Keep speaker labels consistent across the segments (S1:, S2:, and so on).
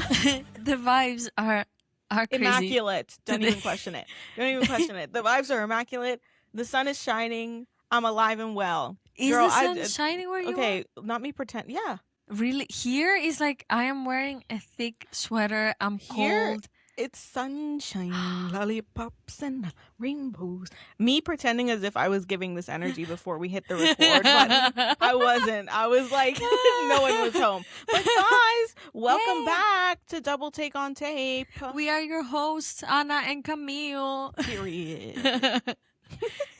S1: The vibes are crazy.
S2: Immaculate. Don't
S1: today.
S2: even question it. Don't even question it. The vibes are immaculate. The sun is shining. I'm alive and well.
S1: Is
S2: Girl,
S1: the sun shining where you are?
S2: okay, not me pretend. Yeah.
S1: Really? Here is like I am wearing a thick sweater. I'm
S2: Here,
S1: cold.
S2: it's sunshine, lollipops, and rainbows. Me pretending as if I was giving this energy before we hit the record button. I wasn't. I was like, no one was home. But guys, welcome
S1: Hey.
S2: back to Double Take on Tape.
S1: We are your hosts, Anna and Camille.
S2: Period.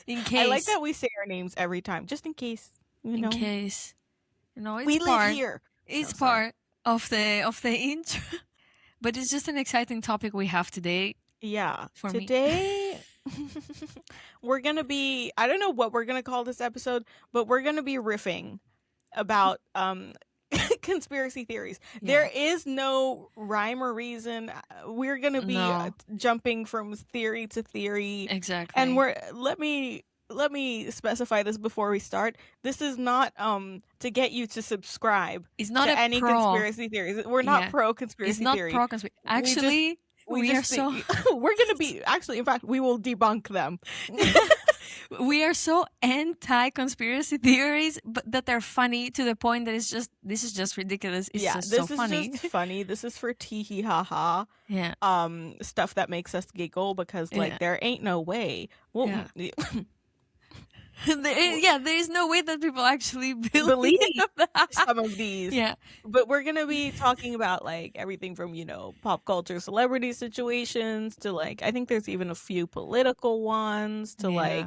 S1: In case.
S2: I like that we say our names every time, just in case. You know,
S1: In case. You know, it's
S2: we
S1: part.
S2: live here.
S1: It's
S2: No, sorry.
S1: part of the intro. But it's just an exciting topic we have today.
S2: Yeah.
S1: For me.
S2: Today, we're going to be, I don't know what we're going to call this episode, but we're going to be riffing about conspiracy theories.
S1: Yeah.
S2: There is no rhyme or reason. We're going to be jumping from theory to theory.
S1: Exactly.
S2: And let me specify this before we start. This is not to get you to subscribe.
S1: It's not
S2: to any conspiracy theories. We're not pro conspiracy theory.
S1: It's not pro conspiracy. Actually, we are so
S2: we're going to be actually, in fact, we will debunk them.
S1: We are so anti conspiracy theories, but that they're funny to the point that this is just ridiculous. It's just so funny.
S2: This is just funny. This is for tee hee ha ha.
S1: Yeah.
S2: Stuff that makes us giggle because like there ain't no way. Well,
S1: there is no way that people actually believe that.
S2: Some of these.
S1: Yeah.
S2: But we're going to be talking about like everything from, pop culture celebrity situations to like, I think there's even a few political ones to like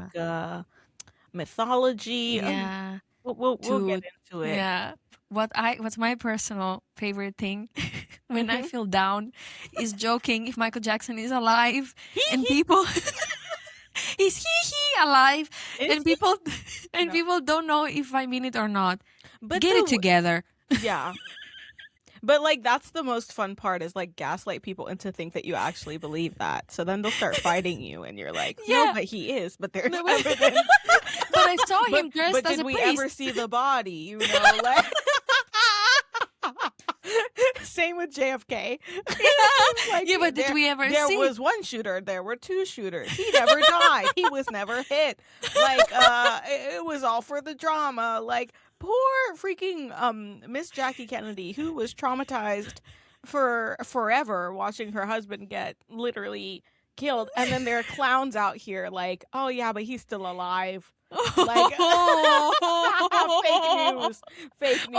S2: mythology.
S1: Yeah.
S2: We'll get into it.
S1: Yeah. What's my personal favorite thing when I feel down is joking if Michael Jackson is alive and people is he alive? And people don't know if I mean it or not. But get it together.
S2: Yeah. But like that's the most fun part is like gaslight people into think that you actually believe that. So then they'll start fighting you and you're like, no, but he is, but there's evidence.
S1: But I saw him dressed as a priest. But
S2: did we ever see the body? Like same with JFK.
S1: But did we ever see?
S2: There was one shooter. There were two shooters. He never died. He was never hit. Like, it was all for the drama. Like, poor freaking Miss Jackie Kennedy, who was traumatized for forever watching her husband get literally killed. And then there are clowns out here like, oh yeah, but he's still alive. Like, fake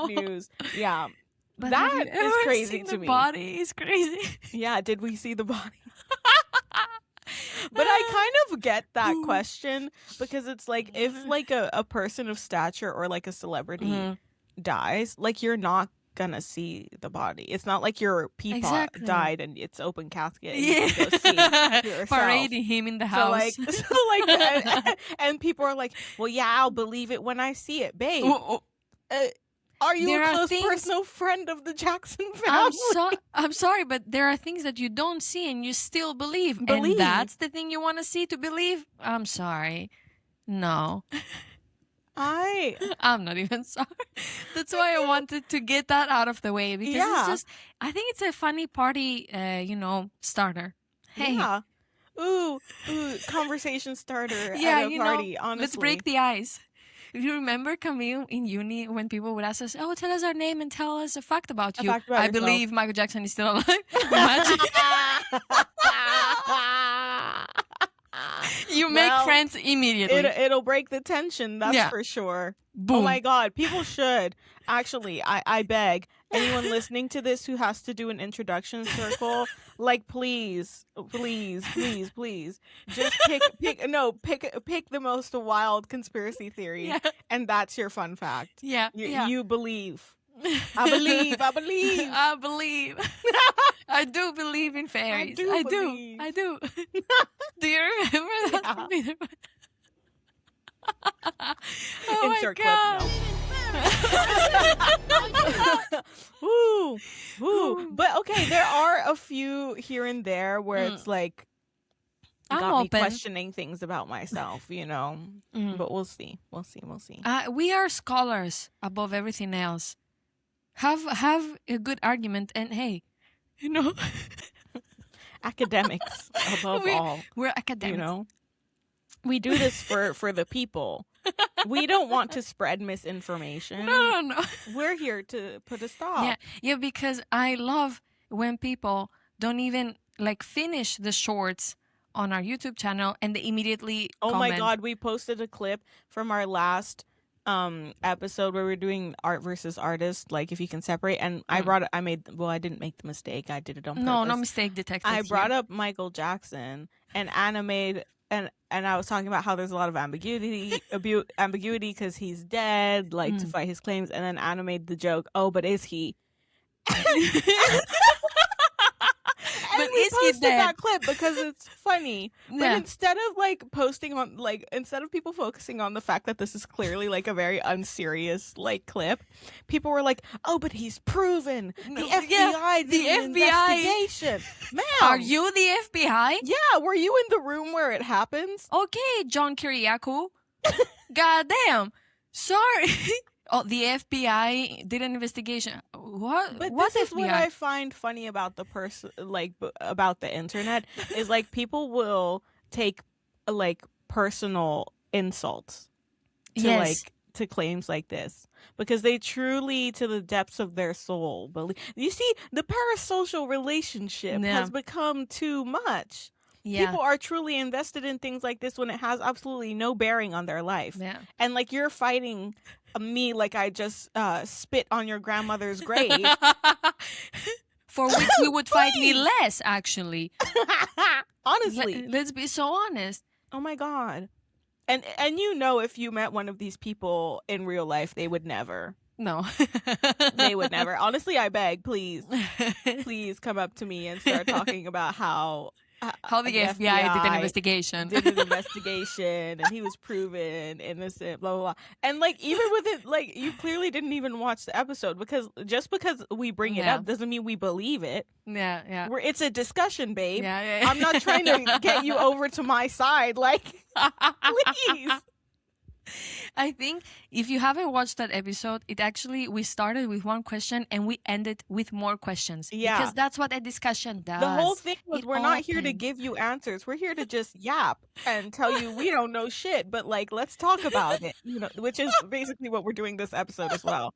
S2: news. Yeah.
S1: But
S2: that is crazy to me.
S1: The body is crazy.
S2: Yeah, did we see the body? But I kind of get that question because it's like if like a person of stature or like a celebrity dies, like you're not gonna see the body. It's not like your peapod died and it's open casket and you can go see yourself.
S1: Parading him in the house.
S2: And people are like, well, yeah, I'll believe it when I see it, babe. Are you a close personal friend of the Jackson family?
S1: I'm sorry, but there are things that you don't see and you still believe. And that's the thing you want to see to believe? I'm sorry. No. I'm not even sorry. That's why I wanted to get that out of the way because it's just, I think it's a funny party, starter. Hey.
S2: Yeah. Ooh, conversation starter at a party, honestly.
S1: Let's break the ice. You remember, Camille, in uni when people would ask us, oh, tell us our name and tell us a fact about you. I believe Michael Jackson is still alive. Imagine. You make friends immediately.
S2: It'll break the tension, that's for sure. Boom. Oh my God, people should. Actually, I beg anyone listening to this who has to do an introduction circle, like please, just pick the most wild conspiracy theory, and that's your fun fact.
S1: Yeah,
S2: you believe. I believe.
S1: I believe. I do believe in fairies. I do. Do you remember that? Yeah. Oh
S2: Insert
S1: my God.
S2: Clip, no. Woo. But okay, there are a few here and there where it's like got me questioning things about myself, But we'll see.
S1: We are scholars above everything else. Have a good argument, and hey, You know,
S2: Academics above
S1: we're
S2: all,
S1: we're
S2: you
S1: academics.
S2: know. We do this for the people. We don't want to spread misinformation.
S1: No.
S2: We're here to put a
S1: Yeah,
S2: stop.
S1: yeah, because I love when people don't even like finish the shorts on our YouTube channel and they immediately
S2: Oh my
S1: comment.
S2: god, we posted a clip from our last episode where we're doing art versus artist, like if you can separate, and I didn't make the mistake. I did it on
S1: No, no
S2: purpose.
S1: mistake detected
S2: I
S1: here.
S2: brought up Michael Jackson, and Anna made and I was talking about how there's a lot of ambiguity because he's dead, like to fight his claims, and then Anna made the joke, "Oh, but is he?"
S1: But
S2: we
S1: is he
S2: posted
S1: dead?
S2: that clip because it's funny. But
S1: Yeah.
S2: instead of like posting on instead of people focusing on the fact that this is clearly like a very unserious like clip, people were like, "Oh, but he's proven the
S1: No,
S2: FBI
S1: yeah,
S2: did
S1: the
S2: an
S1: FBI.
S2: investigation." Ma'am,
S1: Are you the FBI?
S2: Yeah, were you in the room where it happens?
S1: Okay, John Kiriakou. Goddamn. Sorry. Oh, the FBI did an investigation. What?
S2: But
S1: What
S2: this is
S1: FBI?
S2: what I find funny about the person, like about the internet, is like people will take like personal insults to
S1: Yes.
S2: to claims like this because they truly, to the depths of their soul, believe. You see, the parasocial relationship
S1: Yeah.
S2: has become too much.
S1: Yeah.
S2: People are truly invested in things like this when it has absolutely no bearing on their life.
S1: Yeah.
S2: And like you're fighting me like I just spit on your grandmother's grave.
S1: For which you would fight me less, actually.
S2: Honestly.
S1: Let's be so honest.
S2: Oh my god. And you know, if you met one of these people in real life, they would never.
S1: No.
S2: They would never. Honestly, I beg, please come up to me and start talking about how
S1: the FBI did an investigation.
S2: And he was proven innocent, blah blah blah. And like even with it, like you clearly didn't even watch the episode because just because we bring it up doesn't mean we believe it.
S1: Yeah.
S2: It's a discussion, babe.
S1: Yeah.
S2: I'm not trying to get you over to my side, like please.
S1: I think if you haven't watched that episode, we started with one question and we ended with more questions.
S2: Yeah.
S1: Because that's what a discussion does.
S2: The whole thing was we're not here to
S1: opened.
S2: give you answers. We're here to just yap and tell you we don't know shit, but like let's talk about it. You know, which is basically what we're doing this episode as well.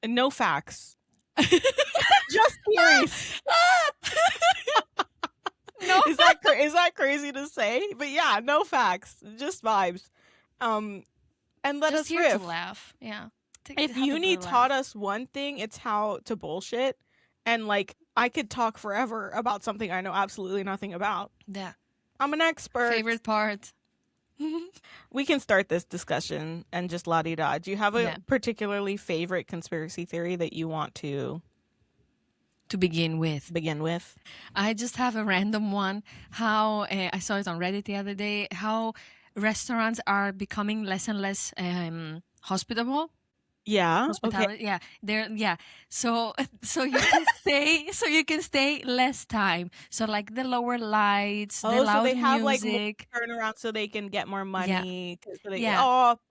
S2: No facts. Just theories.
S1: No.
S2: Is that crazy to say? But yeah, no facts, just vibes. And let
S1: Just
S2: us
S1: here
S2: riff.
S1: to laugh. Yeah.
S2: If uni taught us one thing, it's how to bullshit. And like I could talk forever about something I know absolutely nothing about.
S1: Yeah.
S2: I'm an expert.
S1: Favorite part.
S2: We can start this discussion and just la-di-da. Do you have a particularly favorite conspiracy theory that you want to
S1: begin with? I just have a random one. How I saw it on Reddit the other day. How restaurants are becoming less and less hospitable.
S2: Yeah.
S1: Hospitality.
S2: Okay.
S1: Yeah. They're So you can stay less time. So like the lower lights, the loud
S2: so they have
S1: music.
S2: like more turnaround so they can get more money.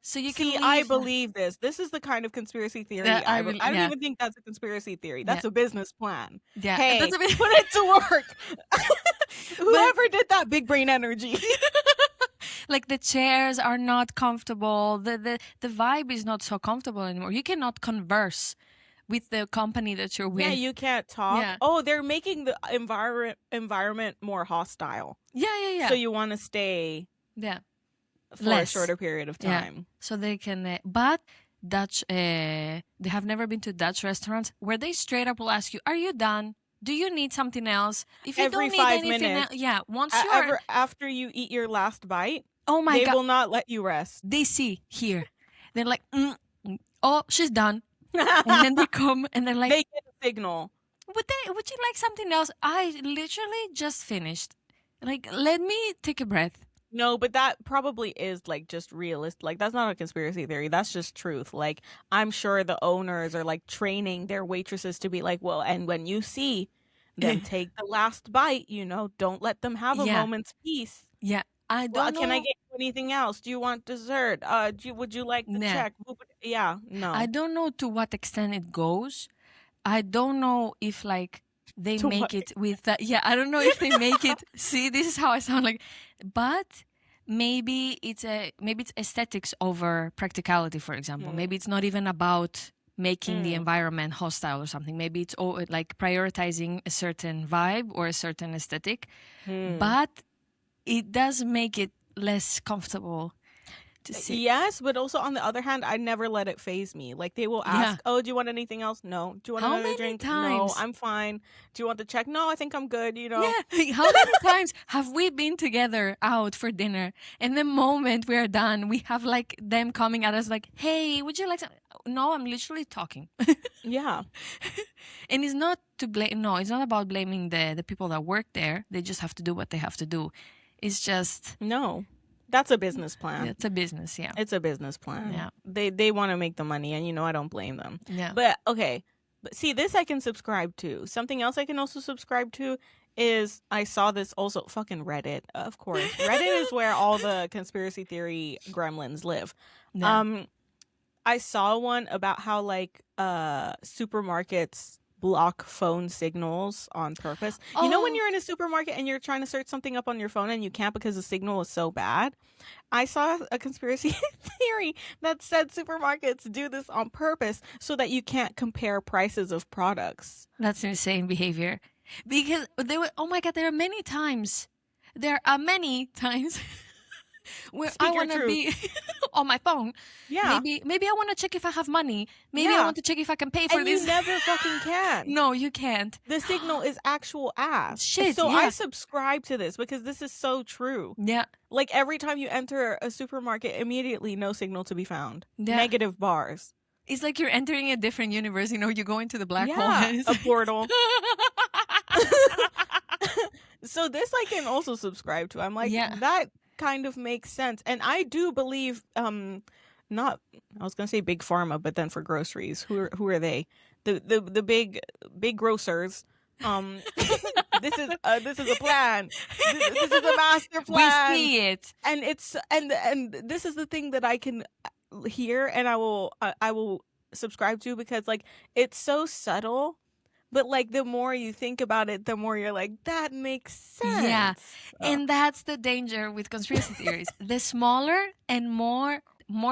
S1: So you can
S2: see, I believe this. This is the kind of conspiracy theory I don't even think that's a conspiracy theory. That's a business plan.
S1: Yeah.
S2: Hey, put it to work. Whoever did that big brain energy.
S1: Like the chairs are not comfortable. The vibe is not so comfortable anymore. You cannot converse with the company that you're with.
S2: Yeah, you can't talk.
S1: Yeah.
S2: Oh, they're making the environment more hostile.
S1: Yeah.
S2: So you want to stay for a shorter period of time.
S1: Yeah. So they can but Dutch they have never been to Dutch restaurants where they straight up will ask you, "Are you done? Do you need something else?" If you
S2: Every
S1: don't need
S2: 5
S1: anything
S2: minutes.
S1: once you're
S2: after you eat your last bite,
S1: oh my
S2: God,
S1: they
S2: will not let you rest.
S1: They see here. They're like, "Oh, she's done." And then they come and they're like,
S2: they get a signal.
S1: Would you like something else? I literally just finished. Like, let me take a breath.
S2: No, but that probably is like just realistic. Like that's not a conspiracy theory. That's just truth. Like I'm sure the owners are like training their waitresses to be like, well, and when you see them take the last bite, don't let them have a moment's peace.
S1: Yeah. I don't know.
S2: Can I get you anything else? Do you want dessert? Would you like the check? Yeah, no.
S1: I don't know to what extent it goes. I don't know if like they
S2: To
S1: make
S2: what
S1: it with that. Yeah, I don't know if they make it. See, this is how I sound like, but maybe it's aesthetics over practicality. For example,
S2: Hmm.
S1: maybe it's not even about making the
S2: Mm.
S1: environment hostile or something. Maybe it's like prioritizing a certain vibe or a certain aesthetic,
S2: Hmm.
S1: but it does make it less comfortable to sit.
S2: Yes, but also on the other hand, I never let it phase me. Like they will
S1: Yeah.
S2: ask, "Oh, do you want anything else?" No. Do you want
S1: How
S2: another
S1: many
S2: drink? No,
S1: times?
S2: I'm fine. Do you want the check? No, I think I'm good.
S1: Yeah, how many times have we been together out for dinner and the moment we're done, we have like them coming at us like, hey, would you like some? No, I'm literally talking.
S2: Yeah.
S1: And it's not to blame, no, it's not about blaming the people that work there. They just have to do what they have to do. It's just,
S2: No. That's a business plan.
S1: it's a business, yeah.
S2: It's a business plan.
S1: Yeah.
S2: They want to make the money, and I don't blame them.
S1: Yeah.
S2: But okay, but see, this I can subscribe to. Something else I can also subscribe to is I saw this also fucking Reddit. Of course, Reddit is where all the conspiracy theory gremlins live.
S1: Yeah.
S2: I saw one about how like supermarkets block phone signals on purpose. You know when
S1: Oh,
S2: you're in a supermarket and you're trying to search something up on your phone and you can't because the signal is so bad? I saw a conspiracy theory that said supermarkets do this on purpose so that you can't compare prices of products.
S1: that's insane behavior. Because there were, oh my God, there are many times. There are many times where I
S2: Speak your
S1: want to
S2: truth.
S1: be on my phone.
S2: Yeah.
S1: Maybe I want to check if I have money. Maybe I
S2: Yeah.
S1: want to check if I can pay for
S2: And
S1: this.
S2: you never fucking can.
S1: No, you can't.
S2: The signal is actual ass.
S1: Shit,
S2: So
S1: yeah.
S2: I subscribe to this because this is so true.
S1: Yeah.
S2: Like every time you enter a supermarket, immediately no signal to be found.
S1: Yeah.
S2: Negative bars.
S1: It's like you're entering a different universe. You know, you go into the black hole.
S2: Yeah,
S1: And it's
S2: a
S1: like-
S2: portal. So this I can also subscribe to. I'm like,
S1: Yeah.
S2: that kind of makes sense. And I do believe not I was gonna say big pharma, but then for groceries, who are they? The big grocers. This is a plan. This is a master
S1: we
S2: plan.
S1: see it.
S2: And it's and this is the thing that I can hear and I will subscribe to because like it's so subtle. But like the more you think about it, the more you're like, that makes sense.
S1: Yeah. And that's the danger with conspiracy theories. The smaller and more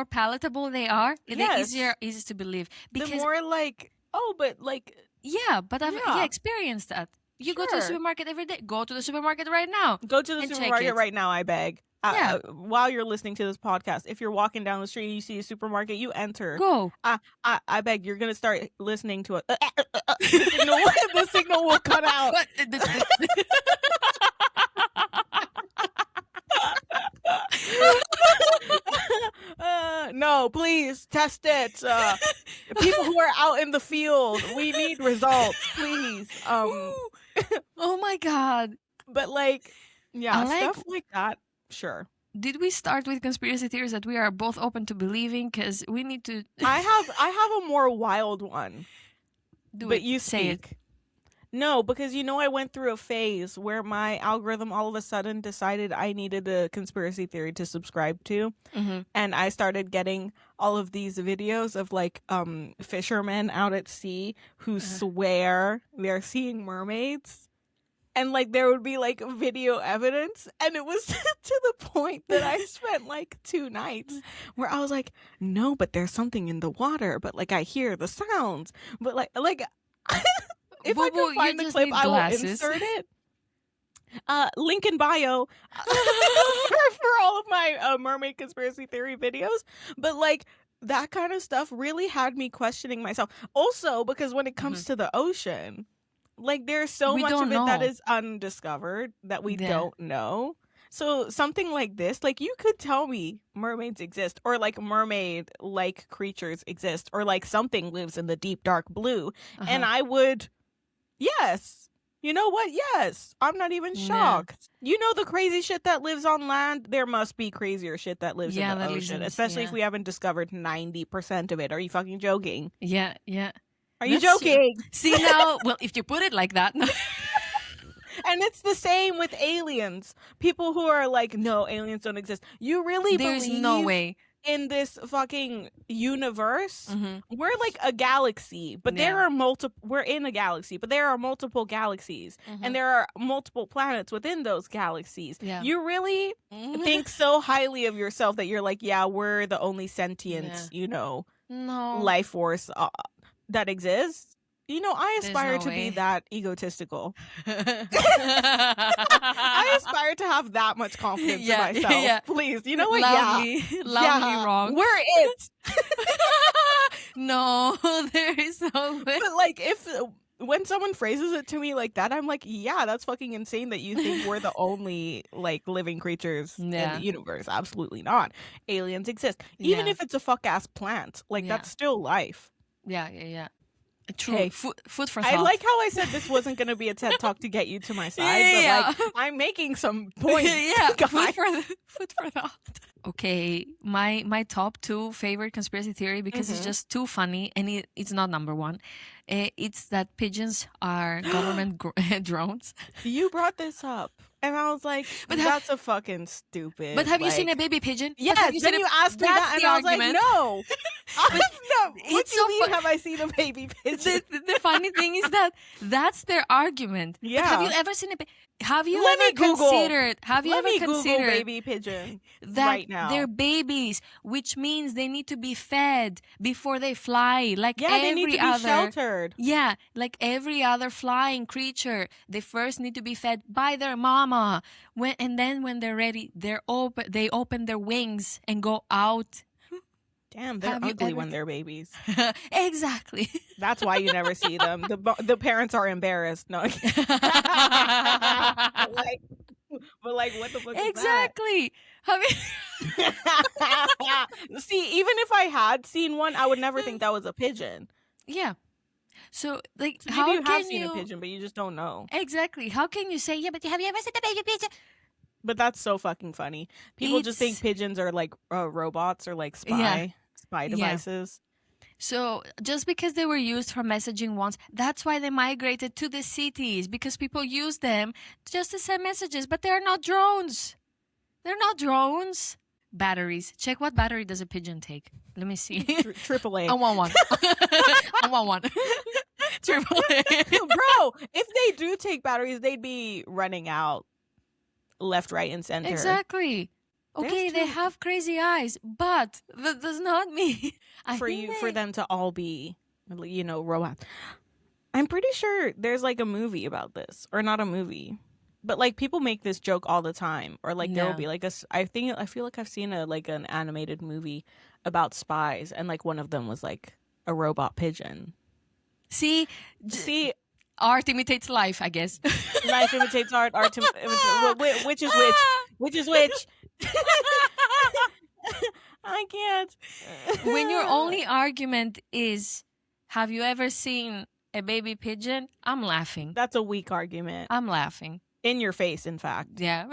S1: palatable they are, the
S2: Yes.
S1: easier to believe.
S2: the
S1: Because
S2: more like, oh, but like,
S1: yeah, but I've
S2: Yeah.
S1: experienced that. You go to the
S2: Sure.
S1: supermarket every day. Go to the supermarket right now.
S2: go to the
S1: And check
S2: supermarket
S1: it.
S2: right now, I beg.
S1: Yeah.
S2: While you're listening to this podcast, if you're walking down the street and you see a supermarket, you enter.
S1: Go.
S2: I beg you're gonna start listening to it. The signal will cut out. No, please test it. People who are out in the field, we need results, please.
S1: Ooh. Oh my God.
S2: But like, yeah,
S1: I like-
S2: stuff like that. Sure.
S1: Did we start with conspiracy theories that we are both open to believing? Because we need to
S2: I have a more wild one.
S1: do
S2: But
S1: it.
S2: you
S1: say it.
S2: speak. No, because I went through a phase where my algorithm all of a sudden decided I needed a conspiracy theory to subscribe to.
S1: Mhm.
S2: And I started getting all of these videos of like fishermen out at sea who swear they're seeing mermaids. And like there would be like video evidence, and it was to the point that I spent like 2 nights where I was like, no, but there's something in the water, but like I hear the sounds, but like if I
S1: Boo-boo, you
S2: can find the
S1: just
S2: clip,
S1: need
S2: I will
S1: glasses.
S2: insert it. Link in bio for all of my mermaid conspiracy theory videos. But like that kind of stuff really had me questioning myself. Also, because when it comes to the ocean, like there's so
S1: We
S2: much
S1: don't
S2: of it that
S1: know.
S2: is undiscovered that we
S1: Yeah.
S2: don't know. So something like this, like you could tell me mermaids exist, or like mermaid like creatures exist, or like something lives in the deep dark blue, and
S1: Uh-huh.
S2: I would, yes. You know what? Yes. I'm not even
S1: Yeah.
S2: shocked. You know the crazy shit that lives on land? There must be crazier shit that lives
S1: Yeah,
S2: in the
S1: that lives
S2: ocean,
S1: in-
S2: especially if
S1: yeah.
S2: we haven't discovered 90% of it. Are you fucking joking?
S1: Yeah, yeah.
S2: Are you
S1: That's true.
S2: joking?
S1: See now, well, if you put it like that,
S2: And it's the same with aliens. People who are like, no, aliens don't exist. You really
S1: there's
S2: believe
S1: no way.
S2: in this fucking universe,
S1: Mhm.
S2: we're like a galaxy, but there
S1: Yeah.
S2: are multiple. We're in a galaxy, but there are multiple galaxies,
S1: Mhm.
S2: and there are multiple planets within those galaxies.
S1: Yeah.
S2: You really think so highly of yourself that you're like, yeah, we're the only sentient,
S1: No.
S2: life force that exists. I
S1: There's
S2: aspire
S1: no
S2: to be
S1: way.
S2: that egotistical. I aspire to have that much confidence in myself.
S1: Yeah.
S2: Please, you know what?
S1: Loudly, loudly
S2: yeah,
S1: wrong.
S2: we're it.
S1: No, there is no way.
S2: But like, when someone phrases it to me like that, I'm like, yeah, that's fucking insane that you think we're the only like living creatures in
S1: Yeah.
S2: the universe. Absolutely not. Aliens exist, even
S1: Yeah.
S2: if it's a fuck ass plant. Like
S1: Yeah.
S2: that's still life.
S1: Yeah. True.
S2: Okay.
S1: Food for
S2: I
S1: thought.
S2: like how I said this wasn't going to be a TED talk to get you to my side,
S1: Yeah.
S2: but like I'm making some points.
S1: Yeah.
S2: guys.
S1: Food for thought. Okay, my top 2 favorite conspiracy theory, because it's just too funny, and it's not number 1. It's that pigeons are government drones.
S2: You brought this up, and I was like,
S1: But
S2: that's a fucking stupid.
S1: But have you seen a baby pigeon? But
S2: Yes,
S1: have you
S2: then
S1: seen
S2: you asked me
S1: That's
S2: that, and
S1: the
S2: I was
S1: argument.
S2: like, no. No. What
S1: it's
S2: do you
S1: so
S2: mean,
S1: fu-
S2: have I seen a baby pigeon?
S1: The funny thing is that that's their argument. But have you
S2: Yeah.
S1: ever seen have you
S2: Let me
S1: ever
S2: Google.
S1: considered have you
S2: Let
S1: ever
S2: me Google
S1: considered
S2: baby pigeon
S1: that
S2: right now.
S1: they're babies, which means they need to be fed before they fly, like
S2: Yeah, they need to be
S1: every other
S2: sheltered.
S1: Yeah, like every other flying creature. They first need to be fed by their mama. And then when they're ready, they open their wings and go out.
S2: Damn, they're
S1: Have you
S2: ugly
S1: ever-
S2: when they're babies.
S1: Exactly.
S2: That's why you never see them. The parents are embarrassed. No. like, but like, what the fuck
S1: Exactly. Have you-
S2: is that? See, even if I had seen one, I would never think that was a pigeon.
S1: Yeah. So, like,
S2: So
S1: how
S2: maybe you
S1: can
S2: have seen a pigeon, but you just don't know.
S1: Exactly. How can you say, yeah, but have you ever seen a baby pigeon?
S2: But that's so fucking funny. People just think
S1: It's-
S2: pigeons are like robots or like spy
S1: Yeah.
S2: devices.
S1: So, just because they were used for messaging once, that's why they migrated to the cities, because people use them just to send messages, but they're not drones. They're not drones. Batteries. Check what battery does a pigeon take. Let me see.
S2: Triple A.
S1: I want one. I want one. Triple A.
S2: Bro, if they do take batteries, they'd be running out left, right, and center.
S1: Exactly.
S2: There's
S1: Okay, they
S2: two-
S1: have crazy eyes, but that does not mean
S2: For them to all be, robots. I'm pretty sure there's like a movie about this, or not a movie, but like people make this joke all the time, or like there will
S1: Yeah.
S2: be like I feel like I've seen an animated movie about spies, and like one of them was like a robot pigeon.
S1: See,
S2: See,
S1: art imitates life, I guess.
S2: life imitates art. Art which is which? Which is which? I can't.
S1: When your only argument is, have you ever seen a baby pigeon? I'm laughing.
S2: That's a weak argument.
S1: I'm laughing.
S2: In your face, in fact.
S1: Yeah.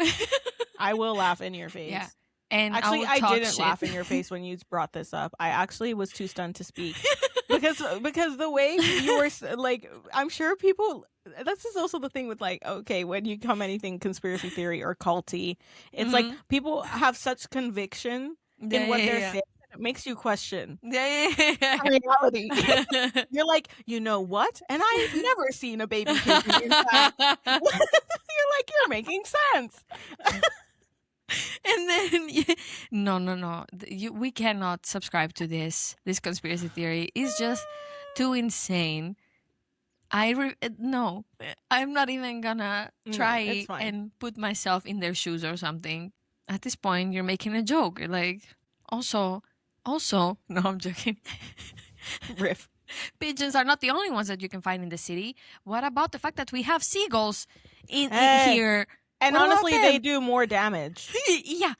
S2: I will laugh in your face.
S1: Yeah. And
S2: Actually,
S1: I
S2: didn't
S1: shit.
S2: laugh in your face when you brought this up. I actually was too stunned to speak because the way you were like, I'm sure people. This is also the thing with like, okay, when you come anything conspiracy theory or culty, it's like people have such conviction in what they're saying. It makes you question
S1: Yeah.
S2: reality. You're like, you know what? And I've never seen a baby pigeon. In fact. You're like, you're making sense.
S1: And then, no. We cannot subscribe to this conspiracy theory. It's just too insane. No, I'm not even gonna try
S2: it's fine.
S1: and put myself in their shoes or something. At this point, you're making a joke. You're like, also, no, I'm joking.
S2: Riff.
S1: Pigeons are not the only ones that you can find in the city. What about the fact that we have seagulls in
S2: Hey.
S1: here?
S2: And
S1: What about
S2: honestly, they
S1: them?
S2: do more damage.
S1: Yeah.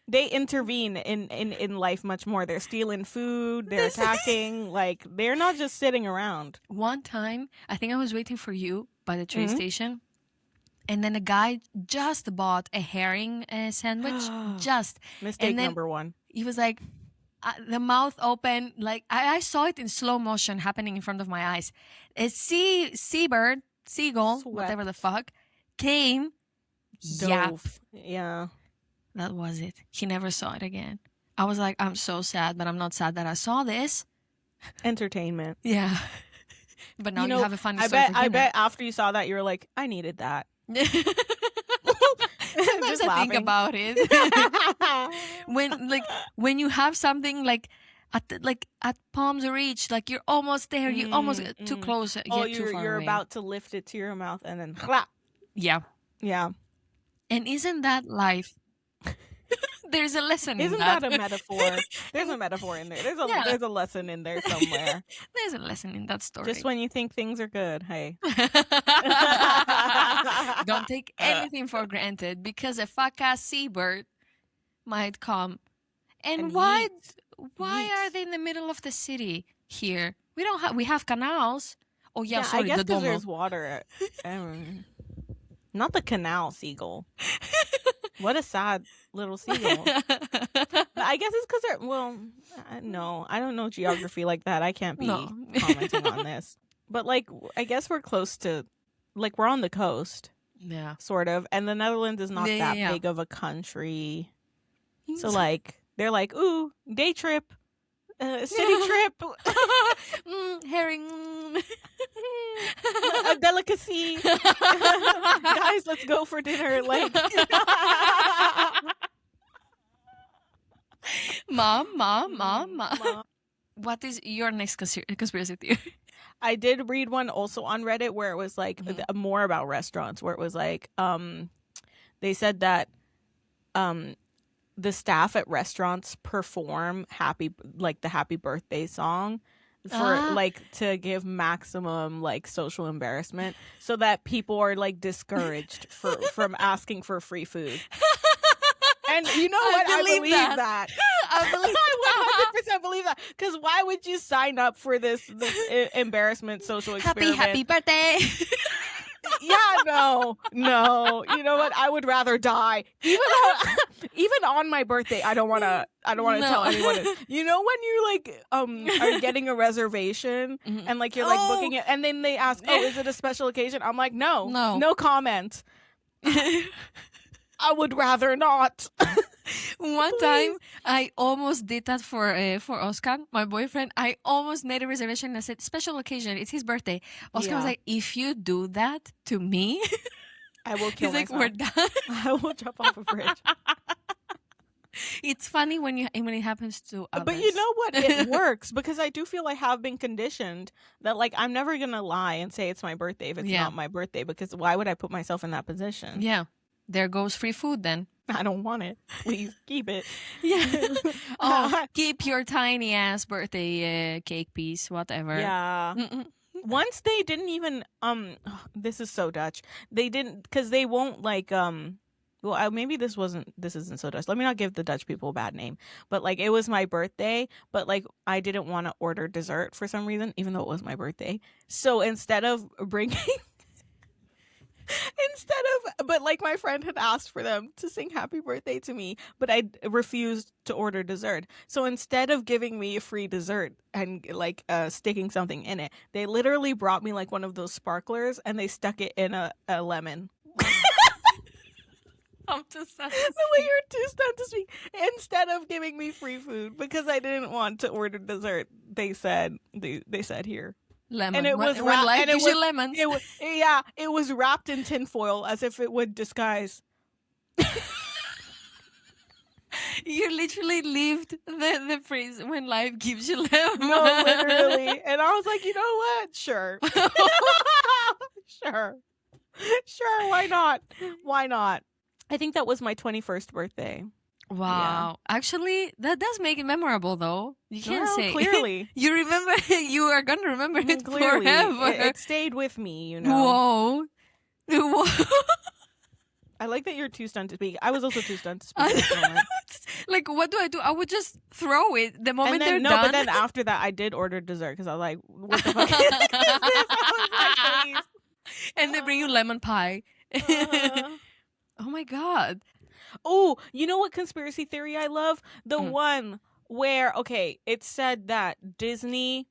S2: They intervene in life much more. They're stealing food. They're attacking. Like, they're not just sitting around.
S1: One time, I think I was waiting for you by the train
S2: Mhm.
S1: station, and then a guy just bought a herring sandwich. Just.
S2: Mistake
S1: And then-
S2: number one.
S1: He was like, the mouth open. Like, I saw it in slow motion happening in front of my eyes. A seagull,
S2: Swept.
S1: whatever the fuck, came. Yeah,
S2: Dove. Yeah.
S1: that was it. He never saw it again. I was like, I'm so sad, but I'm not sad that I saw this.
S2: Entertainment.
S1: Yeah. But now you have a funny
S2: I
S1: story
S2: bet.
S1: for
S2: I
S1: dinner.
S2: bet after you saw that, you were like, I needed that.
S1: Sometimes
S2: Just
S1: I
S2: laughing.
S1: think about it. when you have something like at palm's reach, like you're almost there, you almost too close, yet too far
S2: you're
S1: away.
S2: about to lift it to your mouth and then clap.
S1: Yeah.
S2: Yeah.
S1: And isn't that life? There's a lesson in
S2: Isn't that a metaphor? There's a metaphor in there. There's a lesson in there somewhere.
S1: There's a lesson in that story.
S2: Just when you think things are good, hey.
S1: Don't take anything for granted, because a fuck-ass seabird might come. And why are they in the middle of the city here? We have canals. Oh yeah, sorry,
S2: I guess
S1: the
S2: because
S1: domo.
S2: there's water. Not the canal seagull. What a sad little seagull. But I guess it's because they're, well, no, I don't know geography like that. I can't be commenting on this. But like, I guess we're close to, like, we're on the coast.
S1: Yeah.
S2: Sort of. And the Netherlands is not that big of a country. So like, they're like, ooh, day trip, city trip.
S1: Herring.
S2: A delicacy. Guys, let's go for dinner. Like,
S1: Mom. What is your next conspiracy theory?
S2: I did read one also on Reddit where it was like more about restaurants, where it was like they said that the staff at restaurants perform the happy birthday song for like to give maximum like social embarrassment, so that people are like discouraged from asking for free food. And you know what? I believe that. I 100% believe that. Because why would you sign up for this embarrassment social experiment?
S1: Happy birthday.
S2: Yeah, no. You know what? I would rather die. Even on my birthday, I don't want to tell anyone. You know when you like are getting a reservation and like you're like booking it, and then they ask, "Oh, is it a special occasion?" I'm like, "No comment." I would rather not.
S1: One time, I almost did that for Oscar, my boyfriend. I almost made a reservation and I said, special occasion, it's his birthday. Oscar was like, if you do that to me,
S2: I will kill myself.
S1: He's like, we're done.
S2: I will jump off a bridge.
S1: It's funny when it happens to others.
S2: But you know what? It works, because I do feel I have been conditioned that like I'm never going to lie and say it's my birthday if it's not my birthday, because why would I put myself in that position?
S1: Yeah. There goes free food then.
S2: I don't want it. Please keep it.
S1: Yeah. Keep your tiny ass birthday cake piece, whatever.
S2: Yeah. Once they didn't even this is so Dutch. They didn't, because they won't like well, maybe this isn't so Dutch. Let me not give the Dutch people a bad name. But like, it was my birthday, but like I didn't want to order dessert for some reason, even though it was my birthday. So instead of bringing but like my friend had asked for them to sing happy birthday to me, but I refused to order dessert. So instead of giving me a free dessert and like sticking something in it, they literally brought me like one of those sparklers and they stuck it in a lemon.
S1: I'm too stunned.
S2: The way you're too stunned to speak. Instead of giving me free food because I didn't want to order dessert, they said here.
S1: Lemon.
S2: And it was
S1: when life gives you lemons.
S2: It was wrapped in tinfoil as if it would disguise.
S1: You literally lived the phrase when life gives you lemons.
S2: No, literally. And I was like, you know what? Sure. Sure, why not? I think that was my 21st birthday.
S1: Wow. Yeah. Actually, that does make it memorable, though. You can't say.
S2: Clearly.
S1: You remember, you are going to remember it
S2: clearly.
S1: Forever.
S2: It stayed with me, you know.
S1: Whoa.
S2: I like that you're too stunned to speak. I was also too stunned to speak at this moment.
S1: Like, what do I do? I would just throw it the moment they're done.
S2: But then after that, I did order dessert because I was like, what the fuck is this? I was like, please.
S1: And they bring you lemon pie. Oh my God.
S2: Oh, you know what conspiracy theory I love? The one where, okay, it said that Disney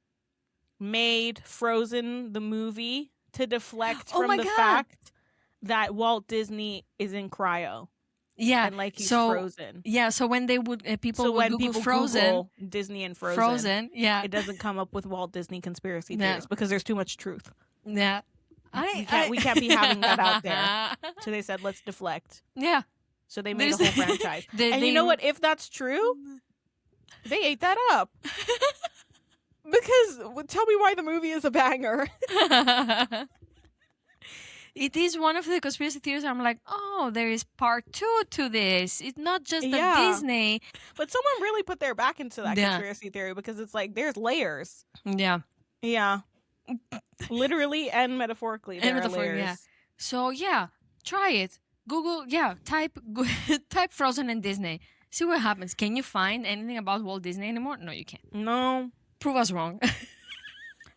S2: made Frozen the movie to deflect from the fact that Walt Disney is in cryo.
S1: Yeah.
S2: and like he's
S1: So
S2: frozen.
S1: yeah. So when they would people
S2: So
S1: would
S2: when
S1: Google
S2: people
S1: Frozen,
S2: Google Disney and Frozen,
S1: yeah,
S2: it doesn't come up with Walt Disney conspiracy
S1: No.
S2: theories because there's too much truth.
S1: yeah.
S2: We can't be having that out there. So they said, let's deflect.
S1: Yeah.
S2: So they made a
S1: There's-
S2: whole franchise.
S1: They-
S2: And
S1: they-
S2: you know what? If that's true, they ate that up. Because tell me why the movie is a banger.
S1: It is one of the conspiracy theories. I'm like, oh, there is part 2 to this. It's not just
S2: Yeah.
S1: a Disney.
S2: But someone really put their back into that
S1: Yeah.
S2: conspiracy theory because it's like there's layers.
S1: Yeah.
S2: Yeah. Literally and metaphorically. There are layers.
S1: Yeah. So yeah, try it. Google, type type Frozen and Disney. See what happens. Can you find anything about Walt Disney anymore? No, you can't.
S2: No.
S1: Prove us wrong.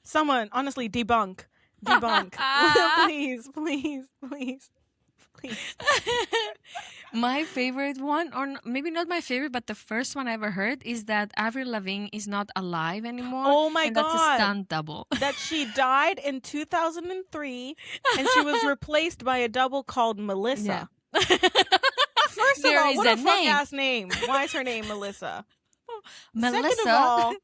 S2: Someone, honestly, debunk. Debunk. Please, please, please, please.
S1: My favorite one, or maybe not my favorite, but the first one I ever heard is that Avril Lavigne is not alive anymore.
S2: Oh my
S1: and
S2: God.
S1: That's a stunt double.
S2: That she died in 2003 and she was replaced by a double called Melissa.
S1: Yeah.
S2: First of
S1: There
S2: all,
S1: is
S2: what
S1: a
S2: a fuck
S1: name.
S2: ass name. Why is her name Melissa?
S1: Melissa.
S2: Second of all,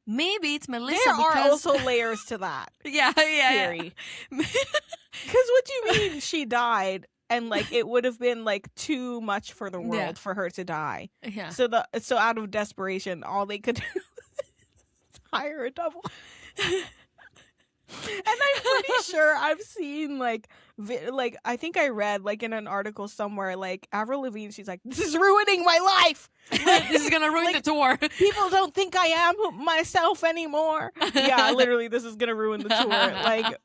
S1: maybe it's Melissa
S2: there are
S1: because
S2: also layers to that
S1: yeah.
S2: theory. Because what do you mean she died and like it would have been like too much for the world
S1: Yeah.
S2: for her to die?
S1: Yeah.
S2: So out of desperation, all they could do was hire a double. And I'm pretty sure I've seen like I think I read like in an article somewhere like Avril Lavigne, she's like, this is ruining my life.
S1: This is gonna ruin
S2: Like,
S1: the tour.
S2: People don't think I am myself anymore. Yeah, literally, this is gonna ruin the tour. Like,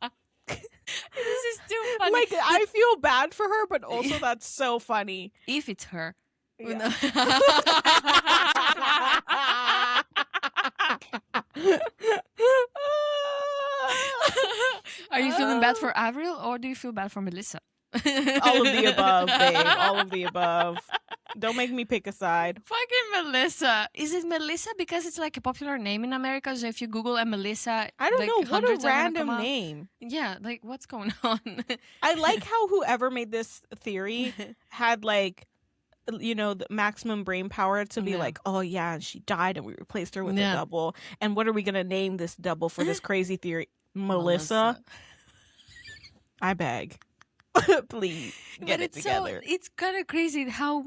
S1: This is too funny.
S2: like I feel bad for her, but also that's so funny.
S1: If it's her.
S2: Yeah.
S1: Are you feeling bad for Avril or do you feel bad for Melissa?
S2: All of the above, babe. All of the above. Don't make me pick a side.
S1: Fucking Melissa. Is it Melissa because it's like a popular name in America? So if you Google a Melissa,
S2: I don't
S1: like,
S2: know. What a
S1: hundreds are gonna
S2: random
S1: come up.
S2: name.
S1: Yeah, like what's going on?
S2: I like how whoever made this theory had like, you know, the maximum brain power to be
S1: Yeah.
S2: like, oh yeah, she died and we replaced her with
S1: Yeah.
S2: a double. And what are we gonna name this double for this crazy theory? Melissa. I beg. Please get
S1: But
S2: it
S1: it's
S2: together.
S1: it's kind of crazy how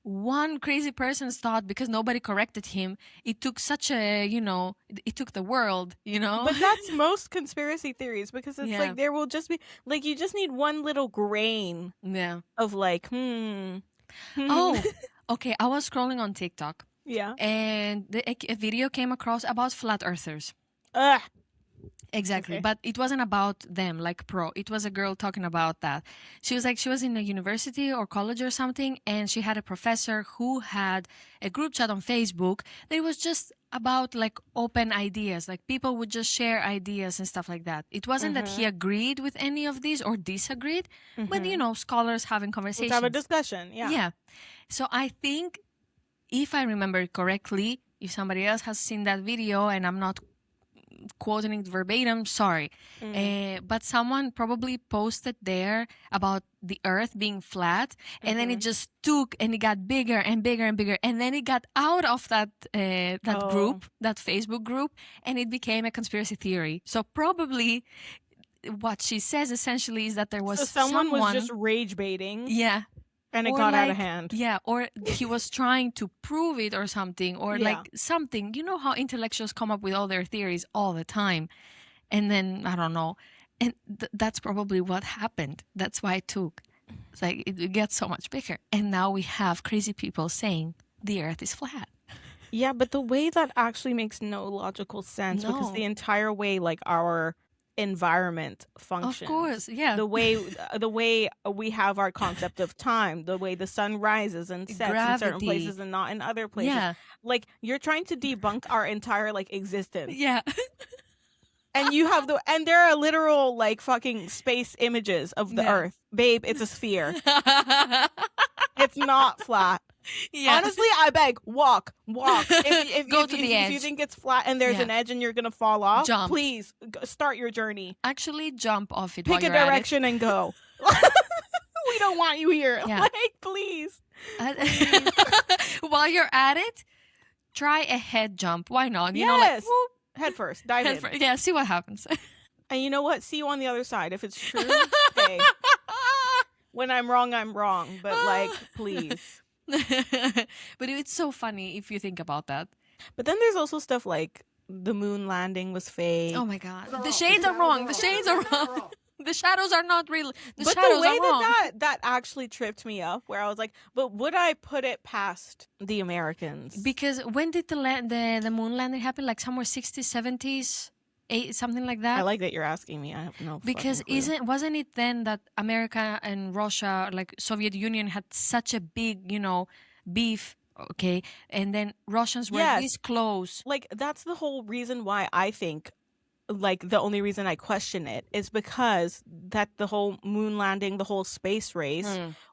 S1: one crazy person's thought, because nobody corrected him, it took such a, it took the world,
S2: But that's most conspiracy theories because it's
S1: Yeah.
S2: like there will just be like you just need one little grain
S1: Yeah.
S2: of like,
S1: Oh, okay. I was scrolling on TikTok
S2: yeah.
S1: and a video came across about flat earthers.
S2: Ugh.
S1: Exactly.
S2: Okay.
S1: But it wasn't about them, like pro. It was a girl talking about that. She was in a university or college or something, and she had a professor who had a group chat on Facebook that was just about like open ideas. Like people would just share ideas and stuff like that. It wasn't that he agreed with any of these or disagreed, but scholars having conversations.
S2: Let's have a discussion. Yeah.
S1: Yeah. So I think, if I remember it correctly, if somebody else has seen that video and I'm not quoting it verbatim, sorry. But someone probably posted there about the earth being flat, and then it just took and it got bigger and bigger and bigger, and then it got out of that group, that Facebook group, and it became a conspiracy theory. So probably what she says essentially is that there was
S2: So someone was just rage baiting.
S1: yeah.
S2: And it
S1: Or
S2: got out
S1: like-
S2: of hand.
S1: Yeah, or he was trying to prove it or something, or
S2: Yeah.
S1: like something. You know how intellectuals come up with all their theories all the time. And then, I don't know. And that's probably what happened. That's why it took. It's like it gets so much bigger. And now we have crazy people saying the earth is flat.
S2: Yeah, but the way that actually makes no logical sense because
S1: No.
S2: the entire way like our environment functions.
S1: Of course, yeah.
S2: The way we have our concept of time, the way the sun rises and sets in certain
S1: Gravity.
S2: places and not in other places.
S1: Yeah.
S2: Like you're trying to debunk our entire like existence.
S1: Yeah.
S2: And you have and there are literal like fucking space images of the
S1: Yeah.
S2: earth. Babe, it's a sphere. It's not flat.
S1: Yeah.
S2: Honestly, I beg, walk. If
S1: Go to the
S2: if you
S1: edge.
S2: think it's flat and there's
S1: Yeah.
S2: an edge and you're gonna fall off,
S1: Jump.
S2: please start your journey.
S1: Actually, jump off it.
S2: Pick
S1: while
S2: a
S1: you're at it.
S2: direction and go. We don't want you here.
S1: Yeah.
S2: Like, please. Please.
S1: While you're at it, try a head jump. Why not? You know,
S2: Yes.
S1: whoop,
S2: Head first. Dive in.
S1: yeah, see what happens.
S2: And you know what? See you on the other side. If it's true, hey. When I'm wrong, I'm wrong. But like, please.
S1: But it's so funny if you think about that.
S2: But then there's also stuff like the moon landing was fake.
S1: Oh my god. The shades are wrong. The shades are wrong. The shadows are not real.
S2: But
S1: shadows
S2: the way
S1: are wrong.
S2: that actually tripped me up, where I was like, but would I put it past the Americans?
S1: Because when did the moon landing happen? Like somewhere 60s, 70s, something like that?
S2: I like that you're asking me. I have no
S1: Because
S2: fucking clue.
S1: wasn't it then that America and Russia, like Soviet Union, had such a big, beef, okay? And then Russians were
S2: Yes.
S1: this close.
S2: Like, that's the whole reason why I think, like, the only reason I question it is because that the whole moon landing, the whole space race